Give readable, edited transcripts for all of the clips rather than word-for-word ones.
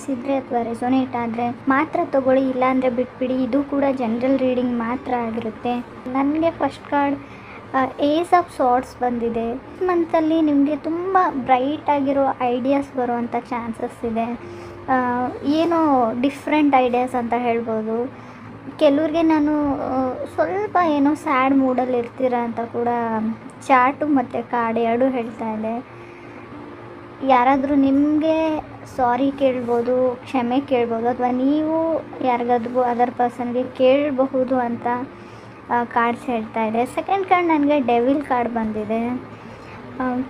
ಅನಿಸಿದರೆ ಅಥವಾ ರೆಸೊನೇಟ್ ಆದರೆ ಮಾತ್ರ ತೊಗೊಳ್ಳಿ, ಇಲ್ಲಾಂದರೆ ಬಿಟ್ಬಿಡಿ. ಇದು ಕೂಡ ಜನರಲ್ ರೀಡಿಂಗ್ ಮಾತ್ರ ಆಗಿರುತ್ತೆ. ನನಗೆ ಫಸ್ಟ್ ಕಾರ್ಡ್ ಏಸ್ ಆಫ್ ಸಾರ್ಡ್ಸ್ ಬಂದಿದೆ. ಮಂತಲ್ಲಿ ನಿಮಗೆ ತುಂಬ ಬ್ರೈಟ್ ಆಗಿರೋ ಐಡಿಯಾಸ್ ಬರುವಂಥ ಚಾನ್ಸಸ್ ಇದೆ. ಏನೋ ಡಿಫ್ರೆಂಟ್ ಐಡಿಯಾಸ್ ಅಂತ ಹೇಳ್ಬೋದು. ಕೆಲವ್ರಿಗೆ ನಾನು ಸ್ವಲ್ಪ ಏನೋ ಸ್ಯಾಡ್ ಮೂಡಲ್ಲಿ ಇರ್ತೀರ ಅಂತ ಕೂಡ ಚಾರ್ಟು ಮತ್ತು ಕಾರ್ಡ್ ಎರಡೂ ಹೇಳ್ತಾ ಇದೆ. ಯಾರಾದರೂ ನಿಮಗೆ ಸಾರಿ ಕೇಳ್ಬೋದು, ಕ್ಷಮೆ ಕೇಳ್ಬೋದು, ಅಥವಾ ನೀವು ಯಾರಿಗಾದ್ರೂ ಅದರ್ ಪರ್ಸನ್ಗೆ ಕೇಳಬಹುದು ಅಂತ ಕಾರ್ಡ್ಸ್ ಹೇಳ್ತಾ ಇದೆ. ಸೆಕೆಂಡ್ ಕಾರ್ಡ್ ನನಗೆ ಡೆವಿಲ್ ಕಾರ್ಡ್ ಬಂದಿದೆ.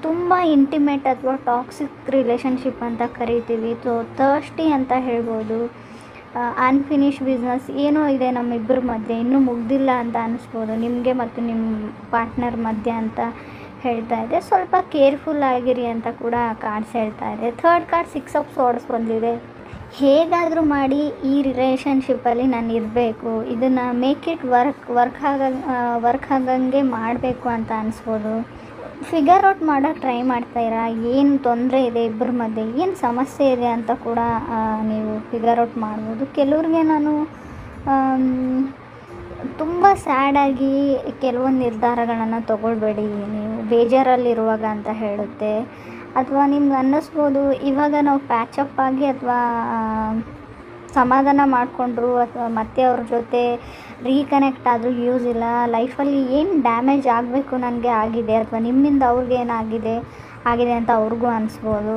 ತುಂಬ ಇಂಟಿಮೇಟ್ ಅಥವಾ ಟಾಕ್ಸಿಕ್ ರಿಲೇಷನ್ಶಿಪ್ ಅಂತ ಕರಿತೀವಿ. ಥರ್ಸ್ಟಿ ಅಂತ ಹೇಳ್ಬೋದು. ಅನ್ಫಿನಿಶ್ ಬಿಸ್ನೆಸ್ ಏನೋ ಇದೆ ನಮ್ಮಿಬ್ಬರ ಮಧ್ಯೆ, ಇನ್ನೂ ಮುಗ್ದಿಲ್ಲ ಅಂತ ಅನ್ನಿಸ್ಬೋದು ನಿಮಗೆ ಮತ್ತು ನಿಮ್ಮ ಪಾರ್ಟ್ನರ್ ಮಧ್ಯೆ ಅಂತ ಹೇಳ್ತಾ ಇದೆ. ಸ್ವಲ್ಪ ಕೇರ್ಫುಲ್ ಆಗಿರಿ ಅಂತ ಕೂಡ ಕಾರ್ಡ್ಸ್ ಹೇಳ್ತಾ ಇದೆ. ಥರ್ಡ್ ಕಾರ್ಡ್ 6 ಆಫ್ ಸಾರ್ಡ್ಸ್ ಬಂದಿದೆ. ಹೇಗಾದರೂ ಮಾಡಿ ಈ ರಿಲೇಷನ್ಶಿಪ್ಪಲ್ಲಿ ನಾನು ಇರಬೇಕು, ಇದನ್ನು ಮೇಕ್ ಇಟ್ ವರ್ಕ್ ಆಗಂಗೆ ಮಾಡಬೇಕು ಅಂತ ಅನಿಸ್ಬೋದು. ಫಿಗರ್ ಔಟ್ ಮಾಡೋಕ್ಕೆ ಟ್ರೈ ಮಾಡ್ತಾಯಿರಾ, ಏನು ತೊಂದರೆ ಇದೆ ಇಬ್ಬರ ಮಧ್ಯೆ, ಏನು ಸಮಸ್ಯೆ ಇದೆ ಅಂತ ಕೂಡ ನೀವು ಫಿಗರ್ ಔಟ್ ಮಾಡ್ಬೋದು. ಕೆಲವ್ರಿಗೆ ನಾನು ತುಂಬ ಸ್ಯಾಡಾಗಿ ಕೆಲವೊಂದು ನಿರ್ಧಾರಗಳನ್ನು ತೊಗೊಳ್ಬೇಡಿ, ನೀವು ಬೇಜಾರಲ್ಲಿರುವಾಗ ಅಂತ ಹೇಳುತ್ತೆ. ಅಥವಾ ನಿಮ್ಗೆ ಅನ್ನಿಸ್ಬೋದು ಇವಾಗ ನಾವು ಪ್ಯಾಚಪ್ ಆಗಿ ಅಥವಾ ಸಮಾಧಾನ ಮಾಡಿಕೊಂಡ್ರು ಅಥವಾ ಮತ್ತೆ ಅವ್ರ ಜೊತೆ ರೀಕನೆಕ್ಟ್ ಆದರೂ ಯೂಸ್ ಇಲ್ಲ, ಲೈಫಲ್ಲಿ ಏನು ಡ್ಯಾಮೇಜ್ ಆಗಬೇಕು ನನಗೆ ಆಗಿದೆ, ಅಥವಾ ನಿಮ್ಮಿಂದ ಅವ್ರಿಗೆ ಏನಾಗಿದೆ ಅಂತ ಅವ್ರಿಗೂ ಅನಿಸ್ಬೋದು.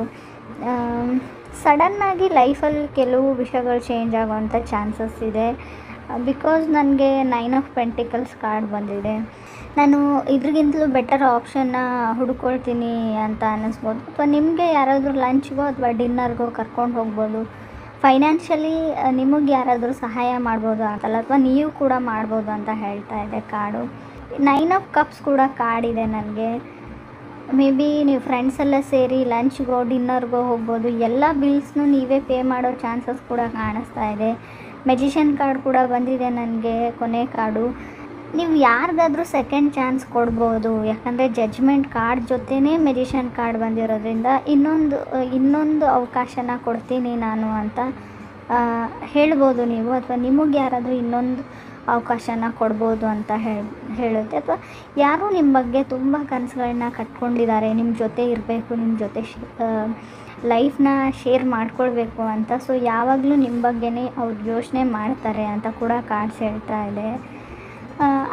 ಸಡನ್ನಾಗಿ ಲೈಫಲ್ಲಿ ಕೆಲವು ವಿಷಯಗಳು ಚೇಂಜ್ ಆಗೋವಂಥ ಚಾನ್ಸಸ್ ಇದೆ. ಬಿಕಾಸ್ ನನಗೆ 9 ಆಫ್ ಪೆಂಟಿಕಲ್ಸ್ ಕಾರ್ಡ್ ಬಂದಿದೆ. ನಾನು ಇದ್ರಿಗಿಂತಲೂ ಬೆಟರ್ ಆಪ್ಷನ್ನ ಹುಡ್ಕೊಳ್ತೀನಿ ಅಂತ ಅನ್ನಿಸ್ಬೋದು. ಅಥವಾ ನಿಮಗೆ ಯಾರಾದರೂ ಲಂಚ್ಗೋ ಅಥವಾ ಡಿನ್ನರ್ಗೋ ಕರ್ಕೊಂಡು ಹೋಗ್ಬೋದು. ಫೈನಾನ್ಷಿಯಲಿ ನಿಮಗೆ ಯಾರಾದರೂ ಸಹಾಯ ಮಾಡ್ಬೋದು ಆಗಲ್ಲ, ಅಥವಾ ನೀವು ಕೂಡ ಮಾಡ್ಬೋದು ಅಂತ ಹೇಳ್ತಾ ಇದೆ ಕಾರ್ಡು. 9 ಆಫ್ ಕಪ್ಸ್ ಕೂಡ ಕಾರ್ಡ್ ಇದೆ ನನಗೆ. ಮೇ ಬಿ ನೀವು ಫ್ರೆಂಡ್ಸ್ ಎಲ್ಲ ಸೇರಿ ಲಂಚ್ಗೋ ಡಿನ್ನರ್ಗೋ ಹೋಗ್ಬೋದು. ಎಲ್ಲ ಬಿಲ್ಸ್ನೂ ನೀವೇ ಪೇ ಮಾಡೋ ಚಾನ್ಸಸ್ ಕೂಡ ಕಾಣಿಸ್ತಾ ಇದೆ. ಮೆಜಿಷಿಯನ್ ಕಾರ್ಡ್ ಕೂಡ ಬಂದಿದೆ ನನಗೆ, ಕೊನೆ ಕಾರ್ಡು. ನೀವು ಯಾರಿಗಾದ್ರೂ ಸೆಕೆಂಡ್ ಚಾನ್ಸ್ ಕೊಡ್ಬೋದು, ಯಾಕಂದರೆ ಜಡ್ಜ್ಮೆಂಟ್ ಕಾರ್ಡ್ ಜೊತೆನೇ ಮೆಜಿಷಿಯನ್ ಕಾರ್ಡ್ ಬಂದಿರೋದ್ರಿಂದ ಇನ್ನೊಂದು ಅವಕಾಶನ ಕೊಡ್ತೀನಿ ನಾನು ಅಂತ ಹೇಳ್ಬೋದು ನೀವು. ಅಥವಾ ನಿಮಗೆ ಯಾರಾದರೂ ಇನ್ನೊಂದು ಅವಕಾಶನ ಕೊಡ್ಬೋದು ಅಂತ ಹೇಳುತ್ತೆ. ಅಥವಾ ಯಾರೂ ನಿಮ್ಮ ಬಗ್ಗೆ ತುಂಬ ಕನಸುಗಳನ್ನ ಕಟ್ಕೊಂಡಿದ್ದಾರೆ, ನಿಮ್ಮ ಜೊತೆ ಇರಬೇಕು, ನಿಮ್ಮ ಜೊತೆ ಲೈಫ್ನ ಶೇರ್ ಮಾಡ್ಕೊಳ್ಬೇಕು ಅಂತ. ಸೊ ಯಾವಾಗಲೂ ನಿಮ್ಮ ಬಗ್ಗೆನೇ ಅವ್ರು ಯೋಚನೆ ಮಾಡ್ತಾರೆ ಅಂತ ಕೂಡ ಕಾರ್ಡ್ಸ್ ಹೇಳ್ತಾ ಇದೆ.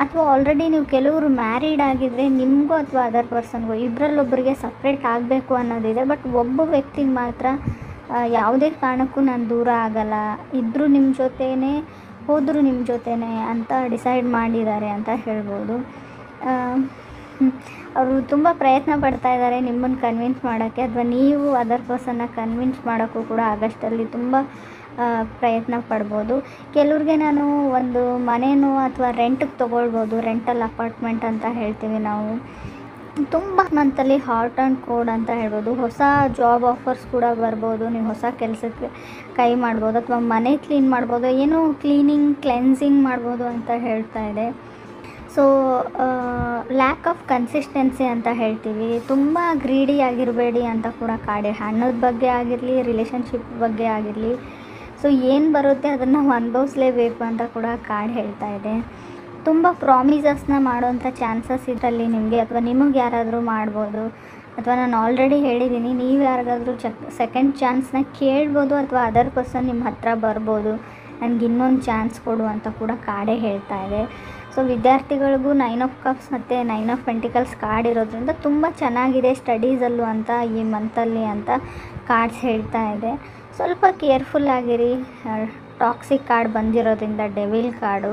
ಅಥವಾ ಆಲ್ರೆಡಿ ನೀವು ಕೆಲವರು ಮ್ಯಾರಿಡ್ ಆಗಿದ್ದರೆ ನಿಮಗೂ ಅಥವಾ ಅದರ್ ಪರ್ಸನ್ಗೂ ಇಬ್ಬರಲ್ಲೊಬ್ಬರಿಗೆ ಸಪ್ರೇಟ್ ಆಗಬೇಕು ಅನ್ನೋದಿದೆ. ಬಟ್ ಒಬ್ಬ ವ್ಯಕ್ತಿಗೆ ಮಾತ್ರ ಯಾವುದೇ ಕಾರಣಕ್ಕೂ ನಾನು ದೂರ ಆಗಲ್ಲ, ಇದ್ದರೂ ನಿಮ್ಮ ಜೊತೆನೇ ಹೋದರೂ ನಿಮ್ಮ ಜೊತೆನೇ ಅಂತ ಡಿಸೈಡ್ ಮಾಡಿದ್ದಾರೆ ಅಂತ ಹೇಳ್ಬೋದು. ಅವರು ತುಂಬ ಪ್ರಯತ್ನ ಪಡ್ತಾ ಇದ್ದಾರೆ ನಿಮ್ಮನ್ನು ಕನ್ವಿನ್ಸ್ ಮಾಡೋಕ್ಕೆ, ಅಥವಾ ನೀವು ಅದರ್ ಪರ್ಸನ್ನ ಕನ್ವಿನ್ಸ್ ಮಾಡೋಕ್ಕೂ ಕೂಡ ಆಗಸ್ಟಲ್ಲಿ ತುಂಬ ಪ್ರಯತ್ನ ಪಡ್ಬೋದು. ಕೆಲವ್ರಿಗೆ ನಾನು ಒಂದು ಮನೇನೋ ಅಥವಾ ರೆಂಟಿಗೆ ತೊಗೊಳ್ಬೋದು, ರೆಂಟಲ್ ಅಪಾರ್ಟ್ಮೆಂಟ್ ಅಂತ ಹೇಳ್ತೀವಿ ನಾವು. ತುಂಬ ಮಂತಲ್ಲಿ ಹಾಟ್ ಆ್ಯಂಡ್ ಕೋಲ್ಡ್ ಅಂತ ಹೇಳ್ಬೋದು. ಹೊಸ ಜಾಬ್ ಆಫರ್ಸ್ ಕೂಡ ಬರ್ಬೋದು, ನೀವು ಹೊಸ ಕೆಲಸಕ್ಕೆ ಕೈ ಮಾಡ್ಬೋದು, ಅಥವಾ ಮನೆ ಕ್ಲೀನ್ ಮಾಡ್ಬೋದು, ಏನೋ ಕ್ಲೆನ್ಸಿಂಗ್ ಮಾಡ್ಬೋದು ಅಂತ ಹೇಳ್ತಾ ಇದೆ. ಸೊ ಲ್ಯಾಕ್ ಆಫ್ ಕನ್ಸಿಸ್ಟೆನ್ಸಿ ಅಂತ ಹೇಳ್ತೀವಿ. ತುಂಬ ಗ್ರೀಡಿ ಆಗಿರಬೇಡಿ ಅಂತ ಕೂಡ ಕಾಡೆ, ಹಣದ ಬಗ್ಗೆ ಆಗಿರಲಿ, ರಿಲೇಷನ್ಶಿಪ್ ಬಗ್ಗೆ ಆಗಿರಲಿ. ಸೊ ಏನು ಬರುತ್ತೆ ಅದನ್ನು ಅನುಭವಿಸ್ಲೇಬೇಕು ಅಂತ ಕೂಡ ಕಾರ್ಡ್ ಹೇಳ್ತಾ ಇದೆ. ತುಂಬ ಪ್ರಾಮಿಸಸ್ನ ಮಾಡೋಂಥ ಚಾನ್ಸಸ್ ಇದರಲ್ಲಿ ನಿಮಗೆ, ಅಥವಾ ನಿಮಗೆ ಯಾರಾದರೂ ಮಾಡ್ಬೋದು. ಅಥವಾ ನಾನು ಆಲ್ರೆಡಿ ಹೇಳಿದ್ದೀನಿ, ನೀವು ಯಾರಿಗಾದ್ರೂ ಸೆಕೆಂಡ್ ಚಾನ್ಸ್ನ ಕೇಳ್ಬೋದು, ಅಥವಾ ಅದರ್ ಪರ್ಸನ್ ನಿಮ್ಮ ಹತ್ರ ಬರ್ಬೋದು, ನನಗೆ ಇನ್ನೊಂದು ಚಾನ್ಸ್ ಕೊಡು ಅಂತ ಕೂಡ ಕಾರ್ಡೇ ಹೇಳ್ತಾ ಇದೆ. ಸೊ ವಿದ್ಯಾರ್ಥಿಗಳಿಗೂ 9 ಆಫ್ ಕಪ್ಸ್ ಮತ್ತು 9 ಆಫ್ ಪೆಂಟಿಕಲ್ಸ್ ಕಾರ್ಡ್ ಇರೋದ್ರಿಂದ ತುಂಬ ಚೆನ್ನಾಗಿದೆ ಸ್ಟಡೀಸಲ್ಲೂ ಅಂತ ಈ ಮಂತಲ್ಲಿ ಅಂತ ಕಾರ್ಡ್ಸ್ ಹೇಳ್ತಾ ಇದೆ. ಸ್ವಲ್ಪ ಕೇರ್ಫುಲ್ ಆಗಿರಿ. ಟಾಕ್ಸಿಕ್ ಕಾರ್ಡ್ ಬಂದಿರೋದ್ರಿಂದ ಡೆವಿಲ್ ಕಾರ್ಡು.